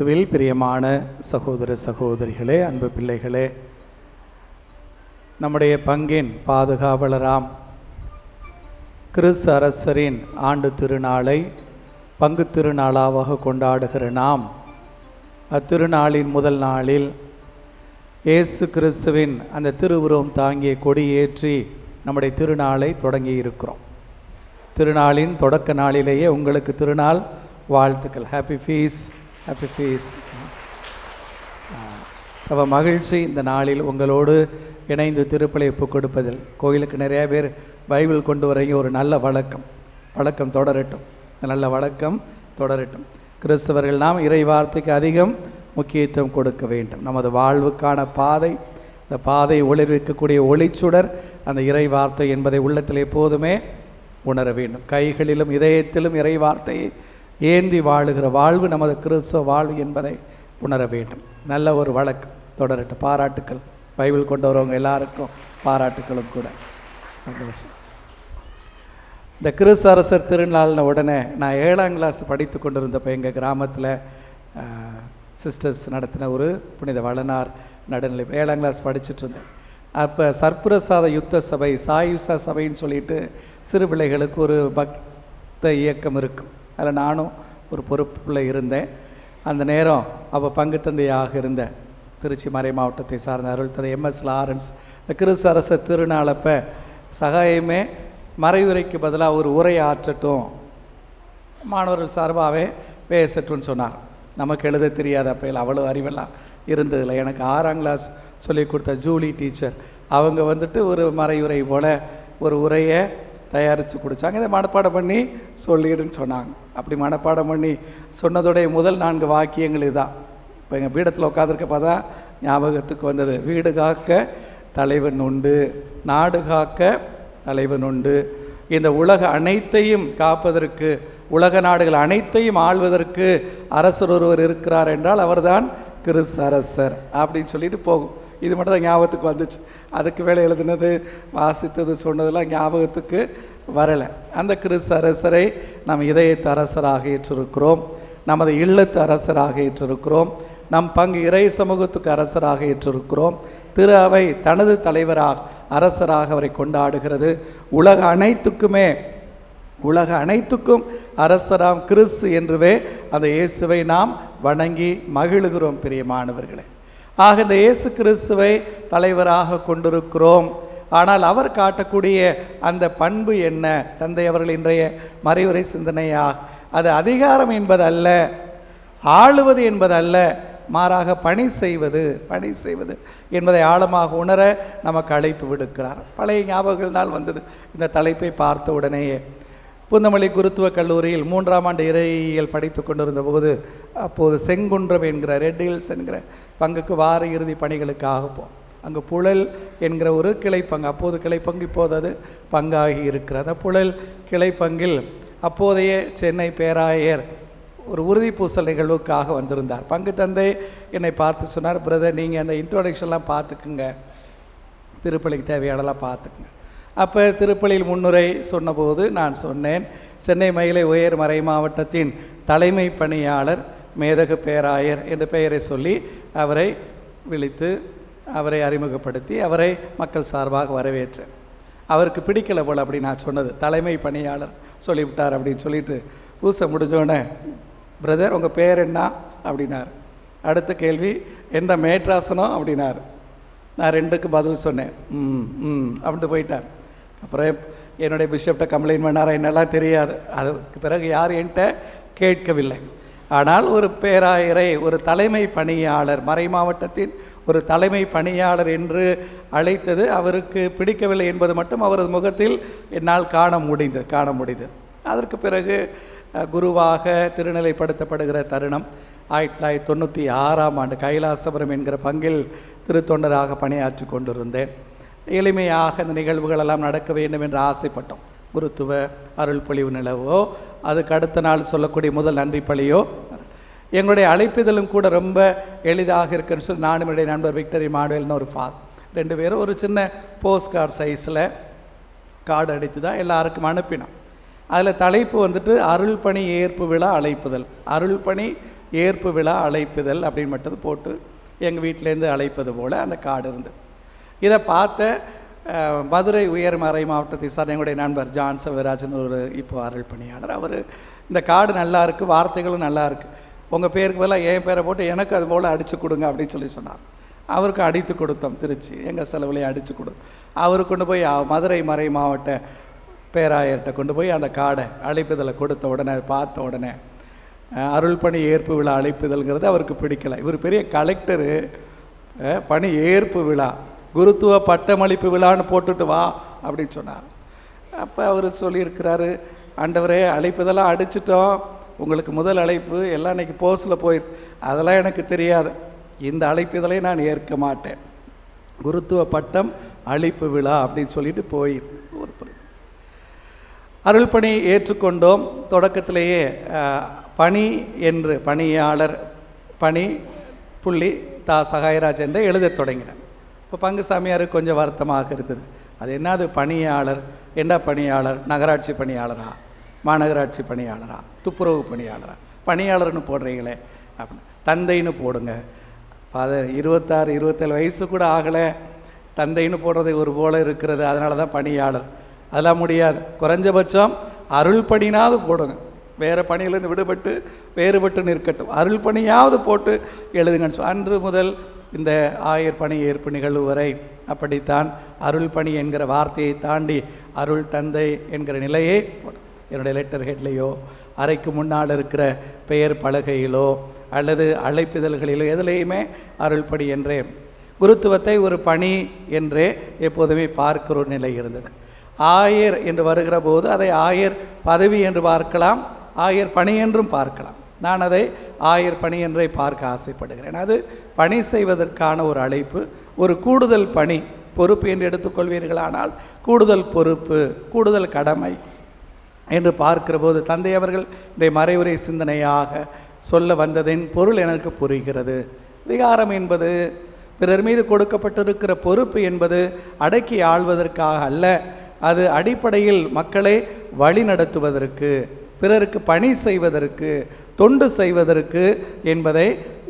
கிறிஸ்துவில் பிரியமான சகோதர சகோதரிகளே, அன்பு பிள்ளைகளே, நம்முடைய பங்கின் பாதுகாவலராம் கிறிஸ்து அரசரின் ஆண்டு திருநாளை பங்கு திருநாளாக கொண்டாடுகிற நாம் அத்திருநாளின் முதல் நாளில் இயேசு கிறிஸ்துவின் அந்த திருவுருவம் தாங்கிய கொடியேற்றி நம்முடைய திருநாளை தொடங்கி இருக்கிறோம். திருநாளின் தொடக்க நாளிலேயே உங்களுக்கு திருநாள் வாழ்த்துக்கள். Happy fees, happy fees. ரொம்ப மகிழ்ச்சி இந்த நாளில் உங்களோடு இணைந்து திருப்பலி ஒப்புக் கொடுப்பதில். கோயிலுக்கு நிறைய பேர் பைபிள் கொண்டு வரீங்க. ஒரு நல்ல வழக்கம் தொடரட்டும், நல்ல வழக்கம் தொடரட்டும். கிறிஸ்தவர்கள் நாம் இறை வார்த்தைக்கு அதிகம் முக்கியத்துவம் கொடுக்க வேண்டும். நமது வாழ்வுக்கான பாதை, இந்த பாதை ஒளிர்விக்கக்கூடிய ஒளிச்சுடர் அந்த இறை வார்த்தை என்பதை உள்ளத்தில் எப்போதுமே உணர வேண்டும். கைகளிலும் இதயத்திலும் இறை வார்த்தையை ஏந்தி வாழுகிற வாழ்வு நமது கிறிஸ்தவ வாழ்வு என்பதை உணர வேண்டும். நல்ல ஒரு வழக்கம் தொடரட்டும். பாராட்டுக்கள். பைபிள் கொண்டு வரவங்க எல்லாருக்கும் பாராட்டுக்களும் கூட. சந்தோஷம். இந்த கிறிஸ்து அரசர் திருநாள்ன உடனே நான் 7ஆம் கிளாஸ் படித்து கொண்டிருந்தப்போ எங்கள் கிராமத்தில் சிஸ்டர்ஸ் நடத்தின ஒரு புனித வளனார் நடுநிலை 7ஆம் கிளாஸ் படிச்சுட்டு இருந்தேன். அப்போ சர்ப்பிரசாத யுத்த சபை, சாயுசா சபைன்னு சொல்லிட்டு சிறு பிள்ளைகளுக்கு ஒரு பக்த இயக்கம் இருக்கும். அதில் நானும் ஒரு பொறுப்பில் இருந்தேன். அந்த நேரம் அப்போ பங்கு தந்தையாக இருந்த திருச்சி மறை மாவட்டத்தை சார்ந்த அருள் தந்தை MS லாரன்ஸ் இந்த கிறிஸ்து அரசர் திருநாளப்போ சகாயமே மறைவுரைக்கு பதிலாக ஒரு உரை ஆற்றட்டும், மாணவர்கள் சார்பாகவே பேசட்டும்னு சொன்னார். நமக்கு எழுத தெரியாத அப்பையில் அவ்வளோ அறிவெல்லாம் இருந்ததில்லை. எனக்கு 6ஆம் கிளாஸ் சொல்லி கொடுத்த ஜூலி டீச்சர் அவங்க வந்துட்டு ஒரு மறையுரை போல் ஒரு உரையை தயாரித்து கொடுத்தாங்க. இதை மனப்பாடம் பண்ணி சொல்லிடுன்னு சொன்னாங்க. அப்படி மனப்பாடம் பண்ணி சொன்னதோடைய முதல் 4 வாக்கியங்கள் இதுதான். இப்போ எங்கள் பீடத்தில் உட்காந்துருக்கப்போ தான் ஞாபகத்துக்கு வந்தது. வீடு காக்க தலைவன் உண்டு, நாடு காக்க தலைவன் உண்டு, இந்த உலக அனைத்தையும் காப்பதற்கு, உலக நாடுகள் அனைத்தையும் ஆள்வதற்கு அரசர் ஒருவர் இருக்கிறார் என்றால் அவர்தான் கிறிஸ்து அரசர் அப்படின்னு சொல்லிட்டு போகும். இது மட்டும் தான் ஞாபகத்துக்கு வந்துச்சு. அதுக்கு வேலை எழுதுனது, வாசித்தது, சொன்னதெல்லாம் ஞாபகத்துக்கு வரலை. அந்த கிறிஸ்து அரசரை நாம் இதயத்து அரசராக ஏற்றிருக்கிறோம், நமது இல்லத்து அரசராக ஏற்றிருக்கிறோம், நம் பங்கு இறை சமூகத்துக்கு அரசராக ஏற்றிருக்கிறோம். திரு அவை தனது தலைவராக அரசராக அவரை கொண்டாடுகிறது. உலக அனைத்துக்கும் அரசராம் கிறிஸ்து என்றுவே அந்த இயேசுவை நாம் வணங்கி மகிழுகிறோம். பிரியமானவர்களே, ஆக இந்த இயேசு கிறிஸ்துவை தலைவராக கொண்டிருக்கிறோம். ஆனால் அவர் காட்டக்கூடிய அந்த பண்பு என்ன? தந்தை அவர்கள் இன்றைய மறைவுரை சிந்தனையாக அது அதிகாரம் என்பதல்ல, ஆளுவது என்பதல்ல, மாறாக பணி செய்வது என்பதை ஆழமாக உணர நமக்கு அழைப்பு விடுக்கிறார். பழைய ஞாபகங்கள் தான் வந்தது இந்த தலைப்பை பார்த்த உடனேயே. பூந்தமல்லி குருத்துவ கல்லூரியில் 3ஆம் ஆண்டு இறையியல் படித்து கொண்டிருந்த போது அப்போது செங்குன்றம் என்கிற ரெட் ஹில்ஸ் என்கிற பங்குக்கு வார இறுதி பணிகளுக்காக போம். அங்கு புழல் என்கிற ஒரு கிளைப்பங்கு, அப்போது கிளைப்பங்கு, இப்போது அது பங்காகி இருக்கிறது. அந்த புழல் கிளைப்பங்கில் அப்போதைய சென்னை பேராயர் ஒரு உறுதி பூசல் நிகழ்வுக்காக வந்திருந்தார். பங்கு தந்தை என்னை பார்த்து சொன்னார், பிரதர் நீங்கள் அந்த இன்ட்ரோடக்ஷன்லாம் பார்த்துக்குங்க, திருப்பலிக்கு தேவையானலாம் பார்த்துக்குங்க. அப்போ திருப்பலியில் முன்னுரை சொன்னபோது நான் சொன்னேன், சென்னை மயிலை உயர் மறை மாவட்டத்தின் தலைமை பணியாளர் மேதகு பேராயர் என்ற பெயரை சொல்லி அவரை விழித்து அவரை அறிமுகப்படுத்தி அவரை மக்கள் சார்பாக வரவேற்றேன். அவருக்கு பிடிக்கலை போல் அப்படி நான் சொன்னது, தலைமை பணியாளர் சொல்லிவிட்டார் அப்படின்னு சொல்லிட்டு பூசை முடிஞ்சோடனே, பிரதர் உங்கள் பேர் என்ன அப்படின்னார். அடுத்த கேள்வி, எந்த மேட்ராசனம் அப்படின்னார். நான் 2க்கு பதில் சொன்னேன். அப்படின்ட்டு போயிட்டார். அப்புறம் என்னுடைய பிஷப்கிட்ட கம்ப்ளைண்ட் பண்ணாரா என்னெல்லாம் தெரியாது. அதுக்கு பிறகு யார் என்கிட்ட கேட்கவில்லை. ஆனால் ஒரு பேராயரை ஒரு தலைமை பணியாளர், மறை மாவட்டத்தின் ஒரு தலைமை பணியாளர் என்று அழைத்தது அவருக்கு பிடிக்கவில்லை என்பது மட்டும் அவரது முகத்தில் என்னால் காண முடிந்தது. அதற்கு பிறகு குருவாக திருநிலைப்படுத்தப்படுகிற தருணம் 1996ஆம் ஆண்டு கைலாசபுரம் என்கிற பங்கில் திருத்தொண்டராக பணியாற்றி கொண்டிருந்தேன். எளிமையாக இந்த நிகழ்வுகள் எல்லாம் நடக்க வேண்டும் என்று ஆசைப்பட்டோம். குருத்துவ அருள் பொழிவு நிலவோ, அதுக்கு அடுத்த நாள் சொல்லக்கூடிய முதல் நன்றி பலியோ, எங்களுடைய அழைப்பிதழும் கூட ரொம்ப எளிதாக இருக்குன்னு சொல்லி நானும் என்னுடைய நண்பர் விக்டர் இமானுவேல்னு ஒரு 2 பேரும் ஒரு சின்ன போஸ்ட் கார்டு சைஸில் கார்டு அடித்து தான் எல்லாருக்கும் அனுப்பினோம். அதில் தலைப்பு வந்துட்டு அருள் பணி ஏற்பு விழா அழைப்புதல். அருள் பணி ஏற்பு விழா அழைப்புதல் அப்படின்னு மட்டும் போட்டு எங்கள் வீட்டிலேருந்து அழைப்பது போல் அந்த கார்டு இருந்தது. இதை பார்த்த மதுரை உயர்மறை மாவட்டத்தை சார் எங்களுடைய நண்பர் ஜான் செல்வராஜன் ஒரு இப்போ அருள் பணியாளர், அவர் இந்த கார்டு நல்லா இருக்குது, வார்த்தைகளும் நல்லா இருக்குது, உங்கள் பேருக்கு பதிலாக என் பேரை போட்டு எனக்கு அது போல் அடித்து கொடுங்க அப்படின்னு சொல்லி சொன்னார். அவருக்கு அடித்து கொடுத்தோம். திருச்சி எங்கள் செலவுலேயே அடித்து அவர் கொண்டு போய் மதுரை மறை மாவட்ட பேராயர்கிட்ட கொண்டு போய் அந்த கார்டை அழைப்புதலை கொடுத்த உடனே பார்த்த உடனே அருள் பணி ஏற்பு விழா அழைப்புதல்ங்கிறது அவருக்கு பிடிக்கலை. இவர் பெரிய கலெக்டரு, பணி ஏற்பு விழா குருத்துவ பட்டமளிப்பு விழான்னு போட்டுட்டு வா அப்படின்னு சொன்னார். அப்போ அவர் சொல்லியிருக்கிறாரு, ஆண்டவரே அழைப்புதெல்லாம் அடிச்சிட்டோம், உங்களுக்கு முதல் அழைப்பு எல்லாம் இன்றைக்கி போஸ்டில் போயிருக்கு, அதெல்லாம் எனக்கு தெரியாது, இந்த அழைப்புதலை நான் ஏற்க மாட்டேன், குருத்துவ பட்டம் அழைப்பு விழா அப்படின்னு சொல்லிட்டு ஒரு அருள் பணி ஏற்றுக்கொண்டோம். தொடக்கத்திலேயே பணி என்று பணியாளர் பணி புள்ளி சகாயராஜ் என்று எழுத தொடங்கினேன். இப்போ பங்குசாமியாருக்கு கொஞ்சம் வருத்தமாக இருந்தது, அது என்னது பணியாளர், என்ன பணியாளர், நகராட்சி பணியாளரா, மாநகராட்சி பணியாளரா, துப்புரவு பணியாளரா, பணியாளர்னு போடுறீங்களே அப்படின்னு. தந்தைன்னு போடுங்க ஃபாதர், 26 27 வயசு கூட ஆகலை, தந்தைன்னு போடுறது ஒரு போல இருக்கிறது, அதனால தான் பணியாளர். அதெல்லாம் முடியாது, குறைஞ்சபட்சம் அருள் பணினாவது போடுங்க, வேறு பணியிலேருந்து விடுபட்டு வேறுபட்டு நிற்கட்டும், அருள் பணியாவது போட்டு எழுதுங்கன்னு சொல்லி அன்று முதல் இந்த ஆயர் பணி ஏற்பு நிகழ்வு வரை அப்படித்தான் அருள் பணி என்கிற வார்த்தையை தாண்டி அருள் தந்தை என்கிற நிலையை என்னுடைய லெட்டர் ஹெட்லேயோ அறைக்கு முன்னால் இருக்கிற பெயர் பலகையிலோ அல்லது அழைப்பிதழ்களிலோ எதுலேயுமே அருள் பணி என்றே குருத்துவத்தை ஒரு பணி என்றே எப்போதுமே பார்க்கிற ஒரு நிலை இருந்தது. ஆயர் என்று வருகிற போது அதை ஆயர் பதவி என்று பார்க்கலாம், ஆயர் பணி என்றும் பார்க்கலாம். நான் அதை ஆயர் பணி என்றே பார்க்க ஆசைப்படுகிறேன். அது பணி செய்வதற்கான ஒரு அழைப்பு, ஒரு கூடுதல் பணி, பொறுப்பு என்று எடுத்துக்கொள்வீர்களானால் கூடுதல் பொறுப்பு, கூடுதல் கடமை என்று பார்க்கிற போது தந்தை அவர்கள் இன்றைய மறைவுரை சிந்தனையாக சொல்ல வந்ததின் பொருள் எனக்கு புரிகிறது. அதிகாரம் என்பது பிறர் மீது கொடுக்கப்பட்டிருக்கிற பொறுப்பு என்பது அடக்கி ஆள்வதற்காக அல்ல, அது அடிப்படையில் மக்களை வழி நடத்துவதற்கு, பிறருக்கு பணி செய்வதற்கு, தொண்டு செய்வதற்கு என்பதை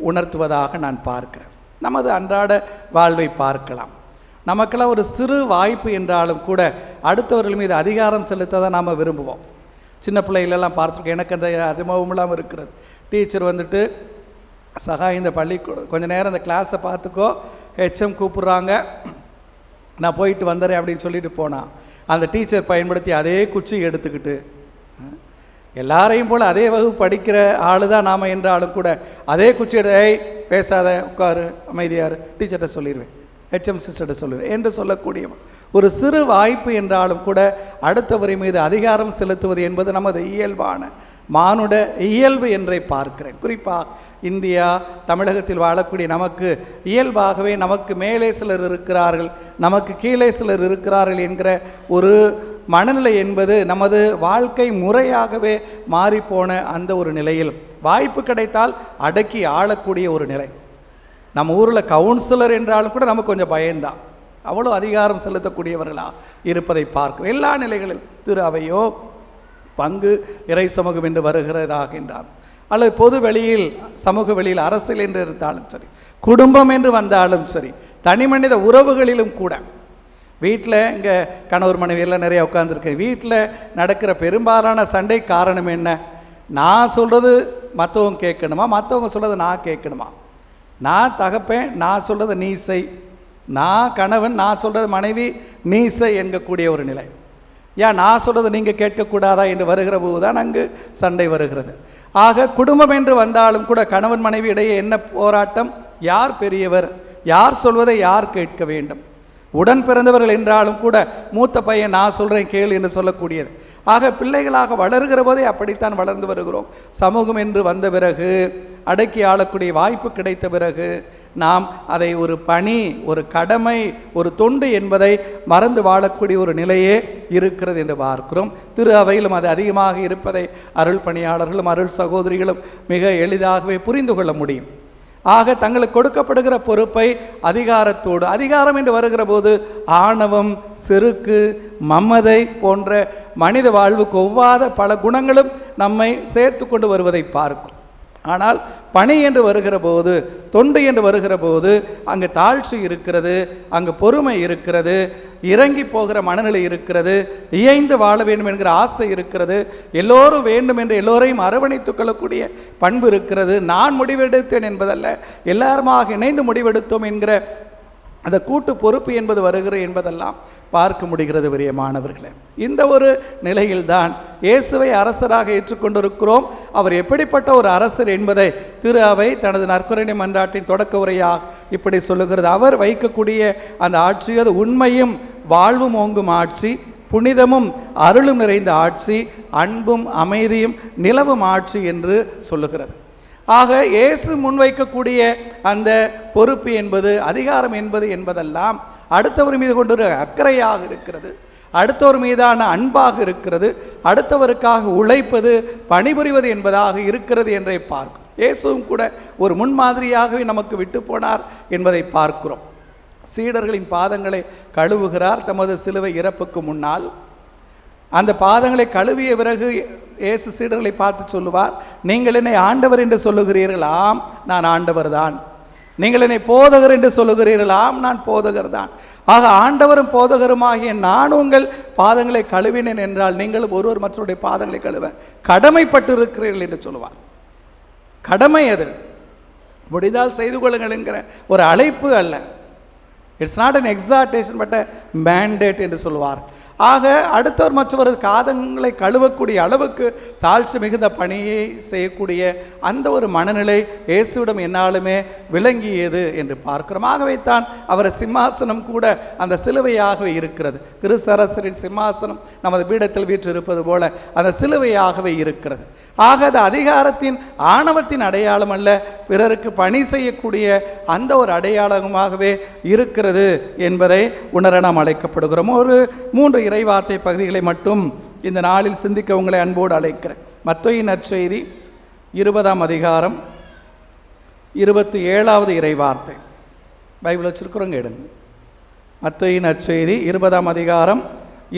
உணர்த்துவதாக நான் பார்க்கிறேன். நமது அன்றாட வாழ்வை பார்க்கலாம். நமக்கெல்லாம் ஒரு சிறு வாய்ப்பு என்றாலும் கூட அடுத்தவர்கள் மீது அதிகாரம் செலுத்த தான் நாம் விரும்புவோம். சின்ன பிள்ளைகளெல்லாம் பார்த்துருக்கோம், எனக்கு அந்த அனுபவமெல்லாம் இருக்கிறது. டீச்சர் வந்துட்டு இந்த பள்ளிக்கூடம் கொஞ்சம் நேரம் அந்த கிளாஸை பார்த்துக்கோ, ஹெச்எம் கூப்பிட்றாங்க, நான் போயிட்டு வந்துடுறேன் அப்படின்னு சொல்லிட்டு போனான். அந்த டீச்சர் பயன்படுத்தி அதே குச்சி எடுத்துக்கிட்டு எல்லாரையும் போல் அதே வகுப்பு படிக்கிற ஆள் தான் நாம் என்றாலும் கூட அதே குச்சி பேசாத, உட்காரு, அமைதியார், டீச்சர்கிட்ட சொல்லிடுவேன், ஹெச்எம் சிஸ்டர்கிட்ட சொல்லுவேன் என்று சொல்லக்கூடியவன். ஒரு சிறு வாய்ப்பு என்றாலும் கூட அடுத்தவரை மீது அதிகாரம் செலுத்துவது என்பது நமது இயல்பான மானுட இயல்பு என்றே பார்க்கிறேன். குறிப்பாக இந்தியா தமிழகத்தில் வாழக்கூடிய நமக்கு இயல்பாகவே நமக்கு மேலே சிலர் இருக்கிறார்கள், நமக்கு கீழே சிலர் இருக்கிறார்கள் என்கிற ஒரு மனநிலை என்பது நமது வாழ்க்கை முறையாகவே மாறிப்போன அந்த ஒரு நிலையில் வாய்ப்பு கிடைத்தால் அடக்கி ஆளக்கூடிய ஒரு நிலை. நம்ம ஊரில் கவுன்சிலர் என்றாலும் கூட நமக்கு கொஞ்சம் பயந்தான், அவ்வளோ அதிகாரம் செலுத்தக்கூடியவர்களாக இருப்பதை பார்க்கிறோம். எல்லா நிலைகளில் திரு அவையோ பங்கு இறை சமூகம் என்று வருகிறதாகின்றார், அல்லது பொது வெளியில் சமூக வெளியில் அரசியல் என்று இருந்தாலும் சரி, குடும்பம் என்று வந்தாலும் சரி, தனி மனித உறவுகளிலும் கூட, வீட்டில் இங்கே கணவர் மனைவி எல்லாம் நிறையா உட்காந்துருக்கேன், வீட்டில் நடக்கிற பெரும்பாலான சண்டை காரணம் என்ன? நான் சொல்கிறது மற்றவங்க கேட்கணுமா, மற்றவங்க சொல்கிறத நான் கேட்கணுமா? நான் தகப்பேன், நான் சொல்கிறத நீ செய், நான் கணவன், நான் சொல்கிறது மனைவி நீ செய் என்கக்கூடிய ஒரு நிலை. ஏன் நான் சொல்கிறத நீங்கள் கேட்கக்கூடாதா என்று வருகிற போது தான் அங்கு சண்டை வருகிறது. ஆக குடும்பம் என்று வந்தாலும் கூட கணவன் மனைவி இடையே என்ன போராட்டம்? யார் பெரியவர், யார் சொல்வதை யார் கேட்க வேண்டும்? உடன் பிறந்தவர்கள் என்றாலும் கூட மூத்த பையன் நான் சொல்கிறேன் கேள் என்று சொல்லக்கூடியது. ஆக பிள்ளைகளாக வளர்கிற போதே அப்படித்தான் வளர்ந்து வருகிறோம். சமூகம் என்று வந்த பிறகு, அடக்கி ஆளக்கூடிய வாய்ப்பு கிடைத்த பிறகு நாம் அதை ஒரு பணி, ஒரு கடமை, ஒரு தொண்டு என்பதை மறந்து வாழக்கூடிய ஒரு நிலையே இருக்கிறது என்று பார்க்கிறோம். திரு அவையிலும் அது அதிகமாக இருப்பதை அருள் பணியாளர்களும் அருள் சகோதரிகளும் மிக எளிதாகவே புரிந்து கொள்ள முடியும். ஆக தங்களுக்கு கொடுக்கப்படுகிற பொறுப்பை அதிகாரத்தோடு, அதிகாரம் என்று வருகிற போது ஆணவம், செருக்கு, மமதை போன்ற மனித வாழ்வுக்கு ஒவ்வாத பல குணங்களும் நம்மை சேர்த்து கொண்டு வருவதை பார்க்கும். ஆனால் பணி என்று வருகிற போது, தொண்டு என்று வருகிற போது அங்கு தாழ்ச்சி இருக்கிறது, அங்கு பொறுமை இருக்கிறது, இறங்கி போகிற மனநிலை இருக்கிறது, இயைந்து வாழ வேண்டும் என்கிற ஆசை இருக்கிறது, எல்லோரும் வேண்டும் என்று எல்லோரையும் அரவணைத்துக் கொள்ளக்கூடிய பண்பு இருக்கிறது. நான் முடிவெடுத்தேன் என்பதல்ல, எல்லாருமாக இணைந்து முடிவெடுத்தோம் என்கிற அந்த கூட்டு பொறுப்பு என்பது வருகிறது என்பதெல்லாம் பார்க்க முடிகிறது. பிரியமானவர்களே, இந்த ஒரு நிலையில்தான் இயேசுவை அரசராக ஏற்றுக்கொண்டிருக்கிறோம். அவர் எப்படிப்பட்ட ஒரு அரசர் என்பதை திரு அவை தனது நற்கருணை மன்றாட்டின் தொடக்க உரையாக இப்படி சொல்லுகிறது. அவர் வைக்கக்கூடிய அந்த ஆட்சி அது உண்மையும் வாழ்வும் ஓங்கும் ஆட்சி, புனிதமும் அருளும் நிறைந்த ஆட்சி, அன்பும் அமைதியும் நிலவும் ஆட்சி என்று சொல்லுகிறது. ஆக இயேசு முன்வைக்கக்கூடிய அந்த பொறுப்பு என்பது, அதிகாரம் என்பதெல்லாம் அடுத்தவர் மீது கொண்டு அக்கறையாக இருக்கிறது, அடுத்தவர் மீதான அன்பாக இருக்கிறது, அடுத்தவருக்காக உழைப்பது, பணிபுரிவது என்பதாக இருக்கிறது என்றே பார்க்கும். இயேசுவும் கூட ஒரு முன்மாதிரியாகவே நமக்கு விட்டு போனார் என்பதை பார்க்கிறோம். சீடர்களின் பாதங்களை கழுவுகிறார் தமது சிலுவை இறப்புக்கு முன்னால். அந்த பாதங்களை கழுவிய பிறகு இயேசு சீடர்களை பார்த்து சொல்லுவார், நீங்கள் என்னை ஆண்டவர் என்று சொல்லுகிறீர்கள், ஆம் நான் ஆண்டவர் தான். நீங்கள் என்னை போதகர் என்று சொல்லுகிறீர்கள், ஆம் நான் போதகர் தான். ஆக ஆண்டவரும் போதகருமாகிய நான் உங்கள் பாதங்களை கழுவினேன் என்றால் நீங்களும் ஒருவர் மற்றவருடைய பாதங்களை கழுவ கடமைப்பட்டு இருக்கிறீர்கள் என்று சொல்லுவார். கடமை அது, முடிந்தால் செய்து கொள்ளுங்கள் என்கிற ஒரு அழைப்பு அல்ல. It's not an exhortation but a mandate என்று சொல்லுவார். ஆக அடுத்தவர் மற்றவரது காதங்களை கழுவக்கூடிய அளவுக்கு தாழ்ச்சி மிகுந்த பணியை செய்யக்கூடிய அந்த ஒரு மனநிலை இயேசுவிடம் என்னாலுமே விளங்கியது என்று பார்க்கிறோம். ஆகவே தான் அவர் சிம்மாசனம் கூட அந்த சிலுவையாகவே இருக்கிறது. கிறிஸ்தரசரின் சிம்மாசனம் நமது பீடத்தில் வீற்றிருப்பது போல அந்த சிலுவையாகவே இருக்கிறது. ஆக அது அதிகாரத்தின் ஆணவத்தின் அடையாளம் அல்ல, பிறருக்கு பணி செய்யக்கூடிய அந்த ஒரு அடையாளமாகவே இருக்கிறது என்பதை உணர நாம் அழைக்கப்படுகிறோம். ஒரு 3 இறைவார்த்தை பகுதிகளை மட்டும் இந்த நாளில் சிந்திக்க உங்களை அன்போடு அழைக்கிறேன். மத்தேயு நற்செய்தி 20ஆம் அதிகாரம் 27வது இறைவார்த்தை. பைபிள் வச்சிருக்கிறோங்க, எடுங்க. மத்தேயு நற்செய்தி 20ஆம் அதிகாரம்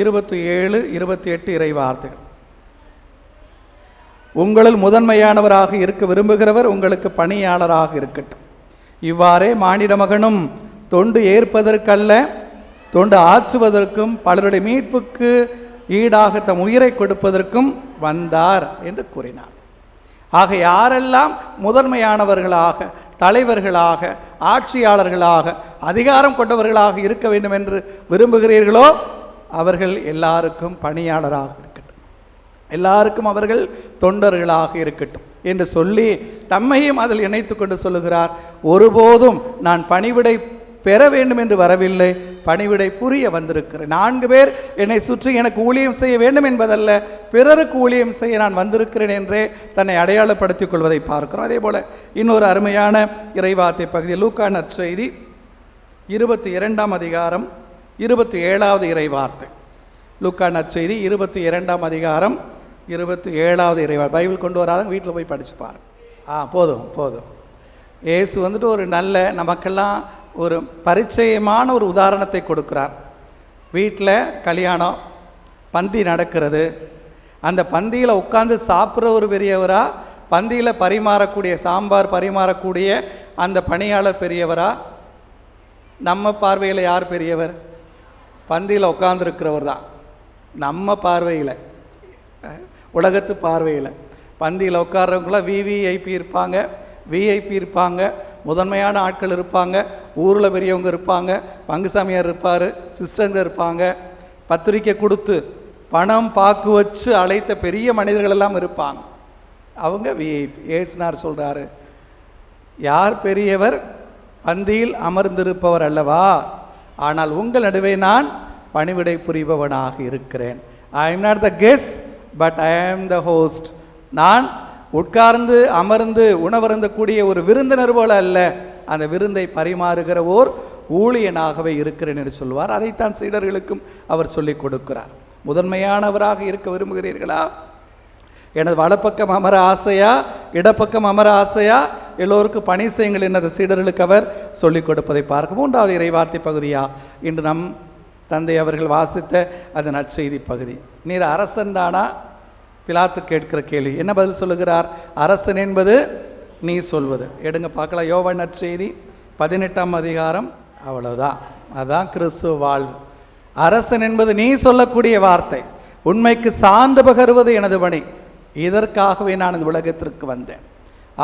27, 28 இறைவார்த்தைகள். உங்களில் முதன்மையானவராக இருக்க விரும்புகிறவர் உங்களுக்கு பணியாளராக இருக்கட்டும். இவ்வாறே மானிட மகனும் தொண்டு ஏற்பதற்கல்ல, தொண்டு ஆற்றுவதற்கும் பலருடைய மீட்புக்கு ஈடாக தம் உயிரை கொடுப்பதற்கும் வந்தார் என்று கூறினார். ஆக யாரெல்லாம் முதன்மையானவர்களாக, தலைவர்களாக, ஆட்சியாளர்களாக, அதிகாரம் கொண்டவர்களாக இருக்க வேண்டும் என்று விரும்புகிறீர்களோ அவர்கள் எல்லாருக்கும் பணியாளராக இருக்கட்டும், எல்லாருக்கும் அவர்கள் தொண்டர்களாக இருக்கட்டும் என்று சொல்லி தம்மையும் அதில் இணைத்து கொண்டு சொல்லுகிறார், ஒருபோதும் நான் பணிவிடை பெற வேண்டும் என்று வரவில்லை, பணிவிடை புரிய வந்திருக்கிறேன். 4 பேர் என்னை சுற்றி எனக்கு ஊழியம் செய்ய வேண்டும் என்பதல்ல, பிறருக்கு ஊழியம் செய்ய நான் வந்திருக்கிறேன் என்றே தன்னை அடையாளப்படுத்திக் கொள்வதை பார்க்கிறோம். அதே போல இன்னொரு அருமையான இறைவார்த்தை பகுதி லூக்கா நற்செய்தி 22ஆம் அதிகாரம் 27வது இறைவார்த்தை. லூக்கா நற்செய்தி 22ஆம் அதிகாரம் 27வது இறைவார்த்தை. பைபிள் கொண்டு வராதவங்க வீட்டில் போய் படிச்சு பாருங்க. போதும். இயேசு ஒரு நல்ல நமக்கெல்லாம் ஒரு பரிச்சயமான ஒரு உதாரணத்தை கொடுக்கிறார். வீட்டில் கல்யாணம் பந்தி நடக்கிறது, அந்த பந்தியில் உட்கார்ந்து சாப்பிட்ற ஒரு பெரியவரா, பந்தியில் பரிமாறக்கூடிய சாம்பார் பரிமாறக்கூடிய அந்த பணியாளர் பெரியவரா? நம்ம பார்வையில் யார் பெரியவர்? பந்தியில் உட்கார்ந்துருக்கிறவர் தான். நம்ம பார்வையில், உலகத்து பார்வையில் பந்தியில் உட்கார்றவங்களாம் விவிஐபி இருப்பாங்க, விஐபி இருப்பாங்க, முதன்மையான ஆட்கள் இருப்பாங்க, ஊரில் பெரியவங்க இருப்பாங்க, பங்குசாமியார் இருப்பார், சிஸ்டருங்க இருப்பாங்க, பத்திரிக்கை கொடுத்து பணம் பாக்கு வச்சு அழைத்த பெரிய மனிதர்கள் எல்லாம் இருப்பாங்க. அவங்க விஐபி. ஏசுனார் சொல்கிறாரு, யார் பெரியவர்? பந்தியில் அமர்ந்திருப்பவர் அல்லவா, ஆனால் உங்கள் நடுவே நான் பணிவிடை புரிபவனாக இருக்கிறேன். I am not the guest but I ஆம் த ஹோஸ்ட். நான் உட்கார்ந்து அமர்ந்து உணவருந்தக்கூடிய ஒரு விருந்தினர் போல அல்ல, அந்த விருந்தை பரிமாறுகிற ஓர் ஊழியனாகவே இருக்கிறேன் என்று சொல்வார். அதைத்தான் சீடர்களுக்கும் அவர் சொல்லிக் கொடுக்கிறார். முதன்மையானவராக இருக்க விரும்புகிறீர்களா? எனது வலப்பக்கம் அமர ஆசையா, இடப்பக்கம் அமர ஆசையா? எல்லோருக்கும் பணி செய்யுங்கள் என்னது சீடர்களுக்கு அவர் சொல்லிக் கொடுப்பதை பார்க்க 3வது இறைவார்த்தை பகுதியா இன்று நம் தந்தை அவர்கள் வாசித்த அந்த நற்செய்தி பகுதி. நீர் அரசன் தானா? பிலாத்து கேட்கிற கேள்வி. என்ன பதில் சொல்லுகிறார்? அரசன் என்பது நீ சொல்வது. எடுங்க பார்க்கலாம், யோவான் நற்செய்தி 18ஆம் அதிகாரம். அவ்வளவுதான், அதான் கிறிஸ்துவ வாழ்வு. அரசன் என்பது நீ சொல்லக்கூடிய வார்த்தை. உண்மைக்கு சான்று பகருவது எனது பணி. இதற்காகவே நான் இந்த உலகத்திற்கு வந்தேன்.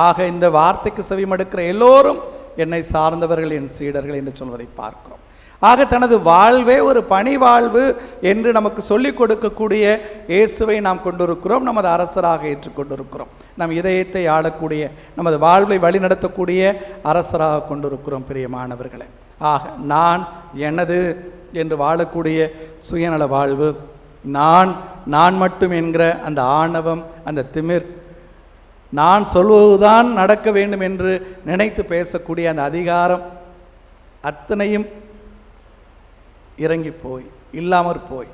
ஆக இந்த வார்த்தைக்கு செவிமடுக்கிற எல்லோரும் என்னை சார்ந்தவர்கள், என் சீடர்கள் என்று சொல்வதை பார்க்கிறோம். ஆக தனது வாழ்வே ஒரு பணி வாழ்வு என்று நமக்கு சொல்லிக் கொடுக்கக்கூடிய இயேசுவை நாம் கொண்டிருக்கிறோம். நமது அரசராக ஏற்றுக்கொண்டிருக்கிறோம். நம் இதயத்தை ஆளக்கூடிய, நமது வாழ்வை வழிநடத்தக்கூடிய அரசராக கொண்டிருக்கிறோம் பிரியமானவர்களே. ஆக நான் எனது என்று வாழக்கூடிய சுயநல வாழ்வு, நான் மட்டும் என்கிற அந்த ஆணவம், அந்த திமிர், நான் சொல்வதுதான் நடக்க வேண்டும் என்று நினைத்து பேசக்கூடிய அந்த அதிகாரம் அத்தனையும் இறங்கி போய் இல்லாமற் போய்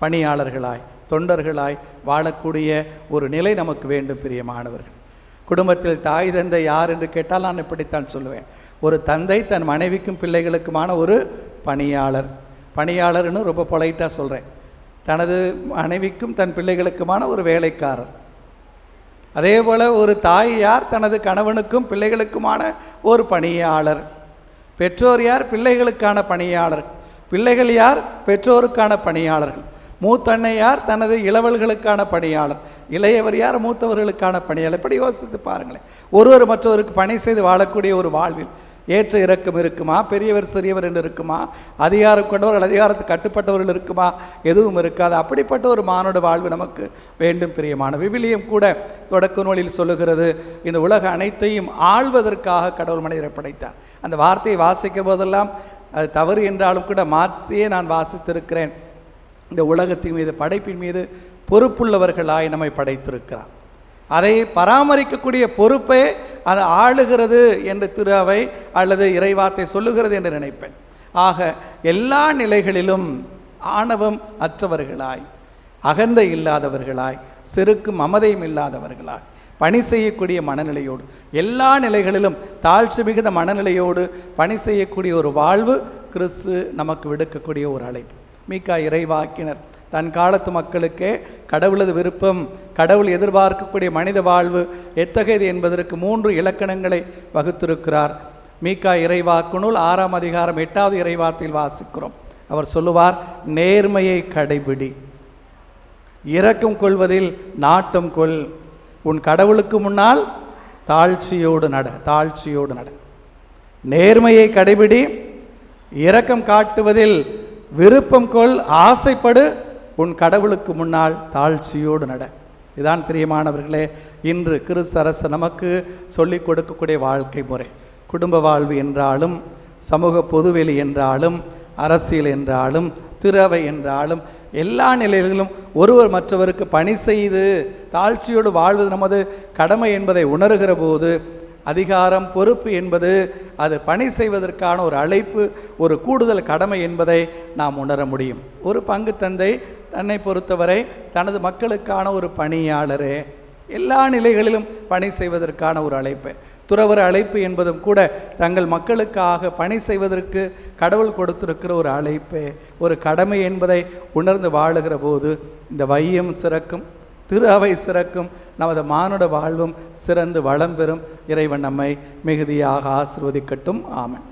பணியாளர்களாய் தொண்டர்களாய் வாழக்கூடிய ஒரு நிலை நமக்கு வேண்டும் பிரியமானவர்கள். குடும்பத்தில் தாய் தந்தை யார் என்று கேட்டால் நான் இப்படித்தான் சொல்லுவேன். ஒரு தந்தை தன் மனைவிக்கும் பிள்ளைகளுக்குமான ஒரு பணியாளர். பணியாளர்னு ரொம்ப பொலைட்டாக சொல்கிறேன். தனது மனைவிக்கும் தன் பிள்ளைகளுக்குமான ஒரு வேலைக்காரர். அதே போல் ஒரு தாய் யார்? தனது கணவனுக்கும் பிள்ளைகளுக்குமான ஒரு பணியாளர். பெற்றோர் யார்? பிள்ளைகளுக்கான பணியாளர். பிள்ளைகள் யார்? பெற்றோருக்கான பணியாளர்கள். மூத்தண்ணை யார்? தனது இளவல்களுக்கான பணியாளர். இளையவர் யார்? மூத்தவர்களுக்கான பணியாளர். இப்படி யோசித்து பாருங்களேன். ஒருவர் மற்றவருக்கு பணி செய்து வாழக்கூடிய ஒரு வாழ்வில் ஏற்ற இறக்கம் இருக்குமா? பெரியவர் சிறியவர் என்று இருக்குமா? அதிகாரம் கொண்டவர்கள் அதிகாரத்துக்கு கட்டுப்பட்டவர்கள் இருக்குமா? எதுவும் இருக்காது. அப்படிப்பட்ட ஒரு மானுட வாழ்வு நமக்கு வேண்டும் பிரியமான. விவிலியம் கூட தொடக்க நூலில் சொல்லுகிறது, இந்த உலக அனைத்தையும் ஆள்வதற்காக கடவுள் மனிதரை படைத்தார். அந்த வார்த்தையை வாசிக்கிற போதெல்லாம் அது தவறு என்றாலும் கூட மாற்றியே நான் வாசித்திருக்கிறேன். இந்த உலகத்தின் மீது, படைப்பின் மீது பொறுப்புள்ளவர்களாய் நம்மை படைத்திருக்கிறார். அதை பராமரிக்கக்கூடிய பொறுப்பை அது ஆளுகிறது என்று திரு அவை அல்லது இறைவார்த்தை சொல்லுகிறது என்று நினைப்பேன். ஆக எல்லா நிலைகளிலும் ஆணவம் அற்றவர்களாய், அகந்தை இல்லாதவர்களாய், செருக்கும் மமதையும் இல்லாதவர்களாய், பணி செய்யக்கூடிய மனநிலையோடு, எல்லா நிலைகளிலும் தாழ்ச்சி மிகுந்த மனநிலையோடு பணி செய்யக்கூடிய ஒரு வாழ்வு கிறிஸ்து நமக்கு விடுக்கக்கூடிய ஒரு அழைப்பு. மீகா இறைவாக்கினர் தன் காலத்து மக்களுக்கே கடவுளது விருப்பம், கடவுள் எதிர்பார்க்கக்கூடிய மனித வாழ்வு எத்தகையது என்பதற்கு 3 இலக்கணங்களை வகுத்திருக்கிறார். மீகா இறைவாக்கு நூல் 6ஆம் அதிகாரம் 8வது இறைவார்த்தையில் வாசிக்கிறோம். அவர் சொல்லுவார், நேர்மையை கடைபிடி, இரக்கம் கொள்வதில் நாட்டம் கொள், உன் கடவுளுக்கு முன்னால் தாழ்ச்சியோடு நட. நேர்மையை கடைபிடி, இரக்கம் காட்டுவதில் விருப்பம் கொள், ஆசைப்படு, உன் கடவுளுக்கு முன்னால் தாழ்ச்சியோடு நட. இதான் பிரியமானவர்களே இன்று கிறிஸ்து அரசு நமக்கு சொல்லிக் கொடுக்கக்கூடிய வாழ்க்கை முறை. குடும்ப வாழ்வு என்றாலும், சமூக பொதுவெளி என்றாலும், அரசியல் என்றாலும், திறவை என்றாலும், எல்லா நிலைகளிலும் ஒருவர் மற்றவருக்கு பணி செய்து தாழ்ச்சியோடு வாழ்வது நமது கடமை என்பதை உணர்கிற போது, அதிகாரம் பொறுப்பு என்பது அது பணி செய்வதற்கான ஒரு அழைப்பு, ஒரு கூடுதல் கடமை என்பதை நாம் உணர முடியும். ஒரு பங்கு தந்தை தன்னை பொறுத்தவரை தனது மக்களுக்கான ஒரு பணியாளரே, எல்லா நிலைகளிலும் பணி செய்வதற்கான ஒரு அழைப்பு. துறவர அழைப்பு என்பதும் கூட தங்கள் மக்களுக்காக பணி செய்வதற்கு கடவுள் கொடுத்திருக்கிற ஒரு அழைப்பு, ஒரு கடமை என்பதை உணர்ந்து வாழுகிற போது இந்த வையம் சிறக்கும், திரு அவை சிறக்கும், நமது மானுட வாழ்வும் சிறந்து வளம் பெறும். இறைவன் நம்மை மிகுதியாக ஆசீர்வதிக்கட்டும். ஆமென்.